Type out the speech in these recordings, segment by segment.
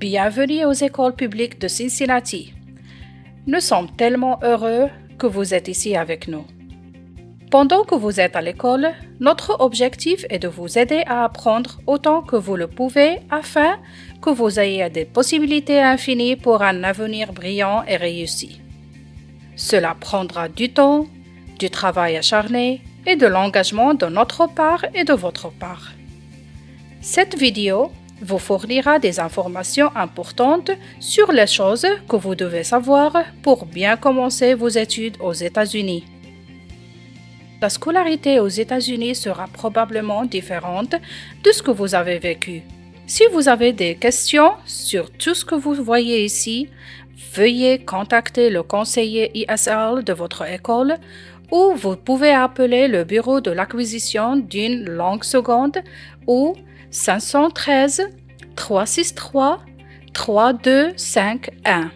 Bienvenue aux écoles publiques de Cincinnati. Nous sommes tellement heureux que vous êtes ici avec nous. Pendant que vous êtes à l'école, notre objectif est de vous aider à apprendre autant que vous le pouvez afin que vous ayez des possibilités infinies pour un avenir brillant et réussi. Cela prendra du temps, du travail acharné et de l'engagement de notre part et de votre part. Cette vidéo vous fournira des informations importantes sur les choses que vous devez savoir pour bien commencer vos études aux États-Unis. La scolarité aux États-Unis sera probablement différente de ce que vous avez vécu. Si vous avez des questions sur tout ce que vous voyez ici, veuillez contacter le conseiller ISL de votre école ou vous pouvez appeler le bureau de l'acquisition d'une langue seconde ou 513 363 3251.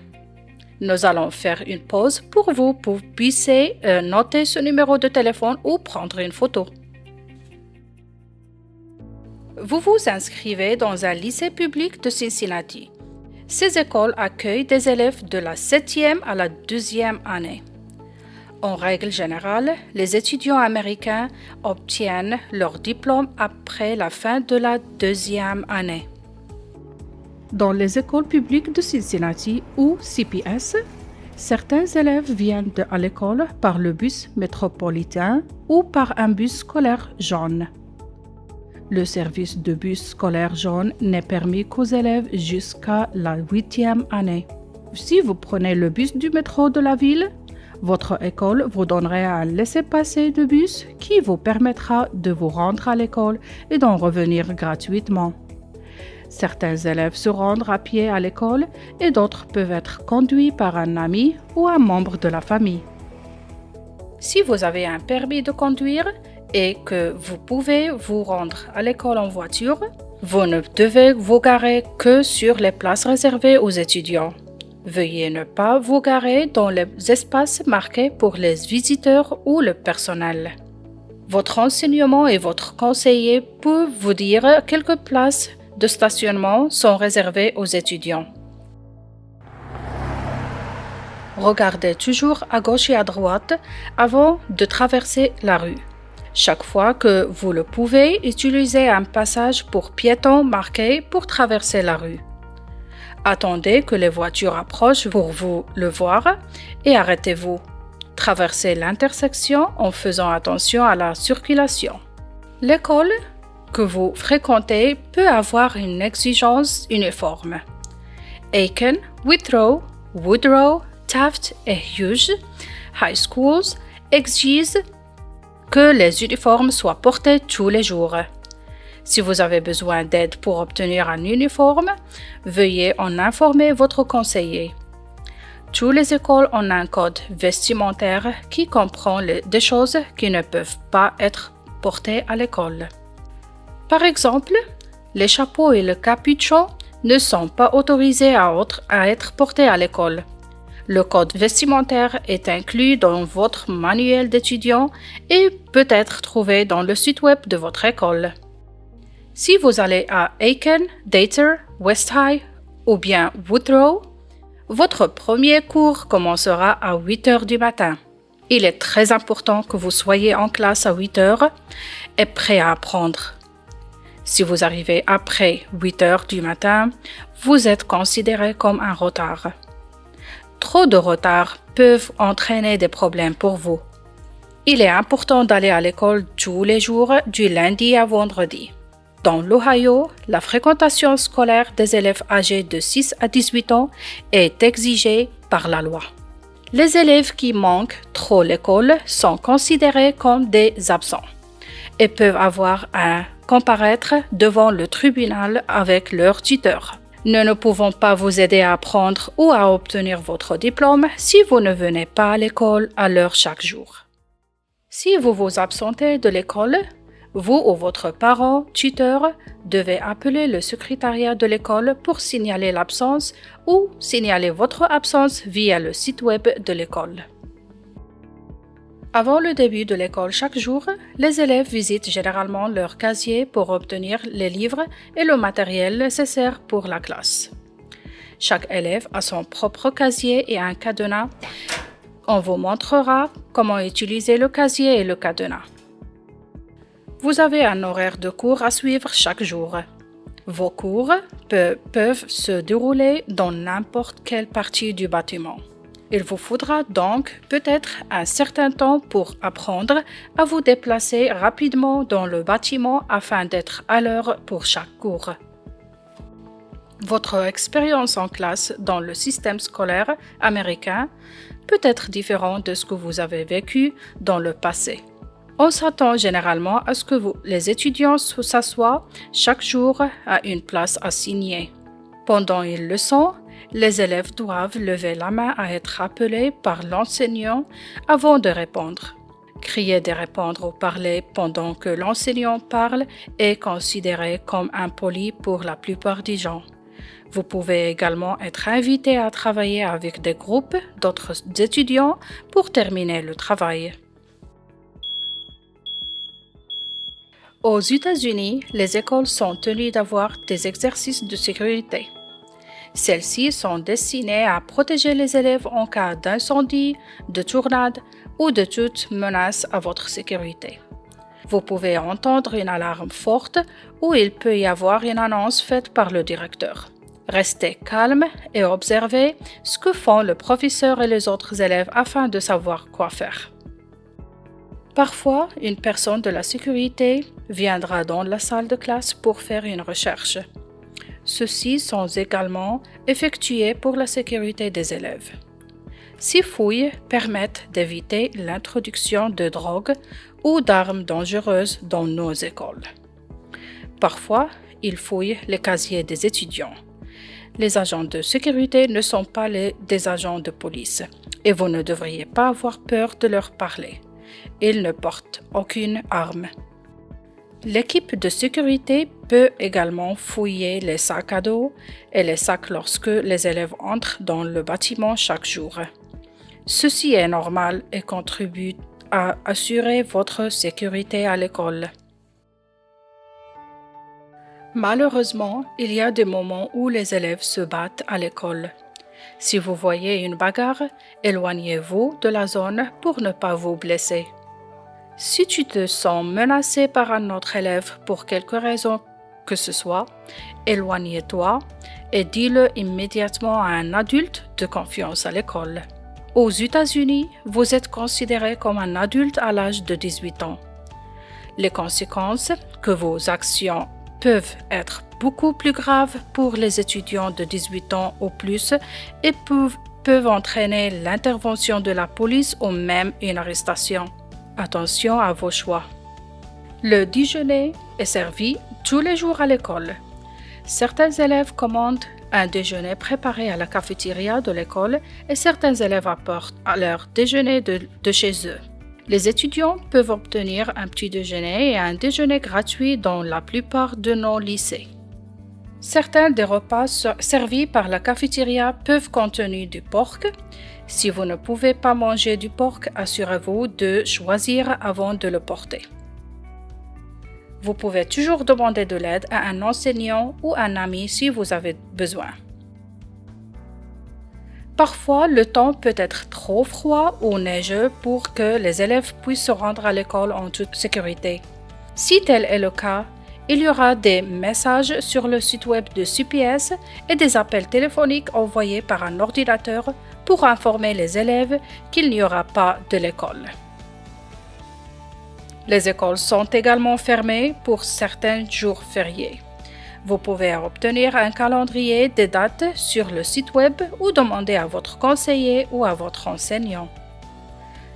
Nous allons faire une pause pour vous puissiez noter ce numéro de téléphone ou prendre une photo. Vous vous inscrivez dans un lycée public de Cincinnati. Ces écoles accueillent des élèves de la 7e à la 12e année. En règle générale, les étudiants américains obtiennent leur diplôme après la fin de la 2e année. Dans les écoles publiques de Cincinnati ou CPS, certains élèves viennent à l'école par le bus métropolitain ou par un bus scolaire jaune. Le service de bus scolaire jaune n'est permis qu'aux élèves jusqu'à la 8e année. Si vous prenez le bus du métro de la ville, votre école vous donnera un laissez-passer de bus qui vous permettra de vous rendre à l'école et d'en revenir gratuitement. Certains élèves se rendent à pied à l'école et d'autres peuvent être conduits par un ami ou un membre de la famille. Si vous avez un permis de conduire et que vous pouvez vous rendre à l'école en voiture, vous ne devez vous garer que sur les places réservées aux étudiants. Veuillez ne pas vous garer dans les espaces marqués pour les visiteurs ou le personnel. Votre enseignement et votre conseiller peuvent vous dire quelques places de stationnement sont réservées aux étudiants. Regardez toujours à gauche et à droite avant de traverser la rue. Chaque fois que vous le pouvez, utilisez un passage pour piétons marqué pour traverser la rue. Attendez que les voitures approchent pour vous le voir et arrêtez-vous. Traversez l'intersection en faisant attention à la circulation. L'école que vous fréquentez peut avoir une exigence uniforme. Aiken, Withrow, Woodrow, Taft et Hughes High Schools exigent que les uniformes soient portés tous les jours. Si vous avez besoin d'aide pour obtenir un uniforme, veuillez en informer votre conseiller. Toutes les écoles ont un code vestimentaire qui comprend des choses qui ne peuvent pas être portées à l'école. Par exemple, les chapeaux et le capuchon ne sont pas autorisés à être portés à l'école. Le code vestimentaire est inclus dans votre manuel d'étudiant et peut être trouvé dans le site web de votre école. Si vous allez à Aiken, Decatur, West High ou bien Woodrow, votre premier cours commencera à 8 heures du matin. Il est très important que vous soyez en classe à 8 heures et prêt à apprendre. Si vous arrivez après 8 heures du matin, vous êtes considéré comme un retard. Trop de retards peuvent entraîner des problèmes pour vous. Il est important d'aller à l'école tous les jours du lundi à vendredi. Dans l'Ohio, la fréquentation scolaire des élèves âgés de 6 à 18 ans est exigée par la loi. Les élèves qui manquent trop l'école sont considérés comme des absents et peuvent avoir à comparaître devant le tribunal avec leur tuteur. Nous ne pouvons pas vous aider à apprendre ou à obtenir votre diplôme si vous ne venez pas à l'école à l'heure chaque jour. Si vous vous absentez de l'école, vous ou votre parent, tuteur, devez appeler le secrétariat de l'école pour signaler l'absence ou signaler votre absence via le site web de l'école. Avant le début de l'école chaque jour, les élèves visitent généralement leur casier pour obtenir les livres et le matériel nécessaire pour la classe. Chaque élève a son propre casier et un cadenas. On vous montrera comment utiliser le casier et le cadenas. Vous avez un horaire de cours à suivre chaque jour. Vos cours peuvent se dérouler dans n'importe quelle partie du bâtiment. Il vous faudra donc peut-être un certain temps pour apprendre à vous déplacer rapidement dans le bâtiment afin d'être à l'heure pour chaque cours. Votre expérience en classe dans le système scolaire américain peut être différente de ce que vous avez vécu dans le passé. On s'attend généralement à ce que les étudiants s'assoient chaque jour à une place assignée. Pendant une leçon, les élèves doivent lever la main à être appelés par l'enseignant avant de répondre. Crier de répondre ou parler pendant que l'enseignant parle est considéré comme impoli pour la plupart des gens. Vous pouvez également être invité à travailler avec des groupes d'autres étudiants pour terminer le travail. Aux États-Unis, les écoles sont tenues d'avoir des exercices de sécurité. Celles-ci sont destinées à protéger les élèves en cas d'incendie, de tornade ou de toute menace à votre sécurité. Vous pouvez entendre une alarme forte ou il peut y avoir une annonce faite par le directeur. Restez calme et observez ce que font le professeur et les autres élèves afin de savoir quoi faire. Parfois, une personne de la sécurité viendra dans la salle de classe pour faire une recherche. Ceux-ci sont également effectués pour la sécurité des élèves. Ces fouilles permettent d'éviter l'introduction de drogue ou d'armes dangereuses dans nos écoles. Parfois, ils fouillent les casiers des étudiants. Les agents de sécurité ne sont pas des agents de police et vous ne devriez pas avoir peur de leur parler. Ils ne portent aucune arme. L'équipe de sécurité peut également fouiller les sacs à dos et les sacs lorsque les élèves entrent dans le bâtiment chaque jour. Ceci est normal et contribue à assurer votre sécurité à l'école. Malheureusement, il y a des moments où les élèves se battent à l'école. Si vous voyez une bagarre, éloignez-vous de la zone pour ne pas vous blesser. Si tu te sens menacé par un autre élève pour quelque raison que ce soit, éloigne-toi et dis-le immédiatement à un adulte de confiance à l'école. Aux États-Unis, vous êtes considéré comme un adulte à l'âge de 18 ans. Les conséquences que vos actions peuvent être beaucoup plus graves pour les étudiants de 18 ans ou plus et peuvent entraîner l'intervention de la police ou même une arrestation. Attention à vos choix. Le déjeuner est servi tous les jours à l'école. Certains élèves commandent un déjeuner préparé à la cafétéria de l'école et certains élèves apportent leur déjeuner de chez eux. Les étudiants peuvent obtenir un petit déjeuner et un déjeuner gratuit dans la plupart de nos lycées. Certains des repas servis par la cafétéria peuvent contenir du porc. Si vous ne pouvez pas manger du porc, assurez-vous de choisir avant de le porter. Vous pouvez toujours demander de l'aide à un enseignant ou un ami si vous avez besoin. Parfois, le temps peut être trop froid ou neigeux pour que les élèves puissent se rendre à l'école en toute sécurité. Si tel est le cas, il y aura des messages sur le site web de CPS et des appels téléphoniques envoyés par un ordinateur pour informer les élèves qu'il n'y aura pas de l'école. Les écoles sont également fermées pour certains jours fériés. Vous pouvez obtenir un calendrier des dates sur le site web ou demander à votre conseiller ou à votre enseignant.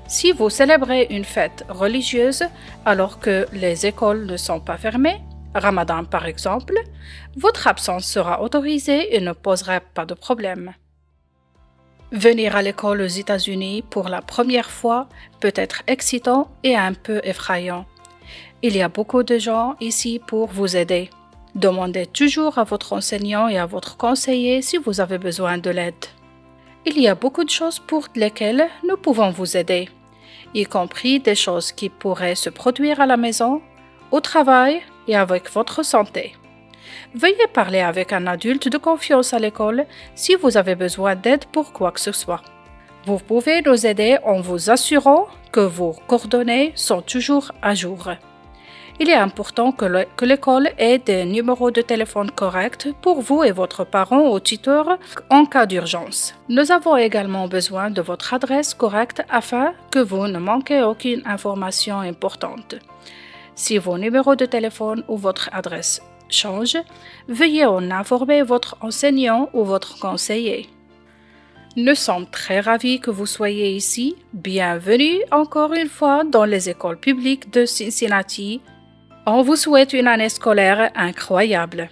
Si vous célébrez une fête religieuse alors que les écoles ne sont pas fermées, Ramadan par exemple, votre absence sera autorisée et ne posera pas de problème. Venir à l'école aux États-Unis pour la première fois peut être excitant et un peu effrayant. Il y a beaucoup de gens ici pour vous aider. Demandez toujours à votre enseignant et à votre conseiller si vous avez besoin de l'aide. Il y a beaucoup de choses pour lesquelles nous pouvons vous aider, y compris des choses qui pourraient se produire à la maison, au travail et avec votre santé. Veuillez parler avec un adulte de confiance à l'école si vous avez besoin d'aide pour quoi que ce soit. Vous pouvez nous aider en vous assurant que vos coordonnées sont toujours à jour. Il est important que l'école ait des numéros de téléphone corrects pour vous et votre parent ou tuteur en cas d'urgence. Nous avons également besoin de votre adresse correcte afin que vous ne manquez aucune information importante. Si vos numéros de téléphone ou votre adresse changent, veuillez en informer votre enseignant ou votre conseiller. Nous sommes très ravis que vous soyez ici. Bienvenue encore une fois dans les écoles publiques de Cincinnati. On vous souhaite une année scolaire incroyable.